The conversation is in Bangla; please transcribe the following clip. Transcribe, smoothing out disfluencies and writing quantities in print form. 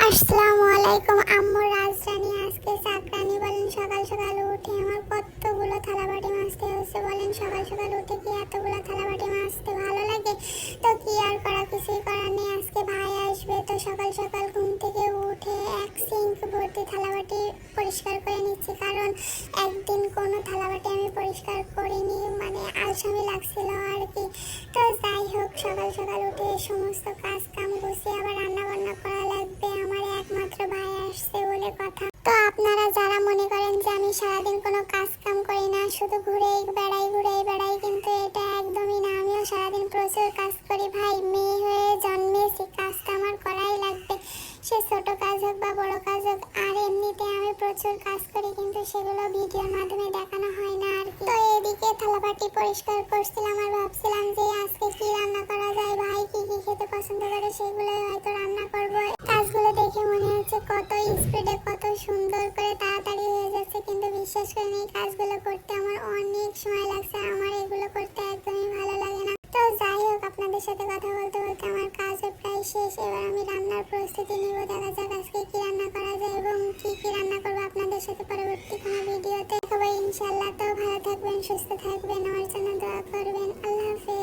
আসসালামু আলাইকুম আম্মু রাজরানী। আজকে চাকরানি বলেন সকাল সকাল উঠে আমার কতগুলো থালাবাটি মাজতে হচ্ছে। বলেন সকাল সকাল উঠে কি এতগুলো থালাবাটি মাজতে ভালো লাগে? তো কি আর করা, কিছুই করার নেই। আজকে ভাই আসবে, তো সকাল সকাল ঘুম থেকে উঠে এক সিঙ্ক ভর্তি থালাবাটি পরিষ্কার করে নিচ্ছি, কারণ একদিন কোনো থালাবাটি আমি পরিষ্কার করিনি, মানে আলসামি লাগছিল আর কি। তো যাই হোক, সকাল সকাল উঠে সমস্ত কাজ কাম গুছিয়ে আবার রান্না বান্না করা লাগবে। আমার একমাত্র ভাই আসছে বলে কথা। তো আপনারা যারা মনে করেন যে আমি সারাদিন কোনো কাজ কাম করি না, শুধু ঘুরেই বেড়াই, কিন্তু এটা একদমই না। আমিও সারাদিন প্রচুর কাজ করি ভাই। মেয়ে হয়ে জন্মেছি, কাজটা আমার করাই লাগবে, সে ছোট কাজ হোক বা বড় কাজ হোক। আর এমনিতে আমি প্রচুর কাজ করি, কিন্তু সেগুলো ভিডিওর মাধ্যমে দেখানো হয় না আর কি। তো এদিকে থালাবাটি পরিষ্কার করছিলাম আর ভাবছিলাম যে আজকে কি রান্না করা যায়। ভাই কি কি খেতে পছন্দ করে সেগুলোই হয়তো রান্না করব। কাজগুলো দেখে মনে হচ্ছে কত স্পিডে, কত সুন্দর করে তাড়াতাড়ি হয়ে যাচ্ছে, কিন্তু বিশ্বাস করেন এই কাজগুলো করতে আমার অনেক সময় লাগছে। আমার এগুলো করতে একদমই ভালো লাগে না। তো যাই হোক, আপনাদের সাথে কথা বলতে বলতে আমার কাজ প্রায় শেষ। এবার আমি রান্নার প্রস্তুতি নিব। দেখা যাক আজকে কি রান্না করা যায় এবং কি কি রান্না করবো আপনাদের সাথে পরবর্তী কোনো ভিডিওতে দেখাবো ইনশাল্লাহ। তো ভালো থাকবেন, সুস্থ থাকবেন, আমার জন্য দোয়া করবেন। আল্লাহ হাফেজ।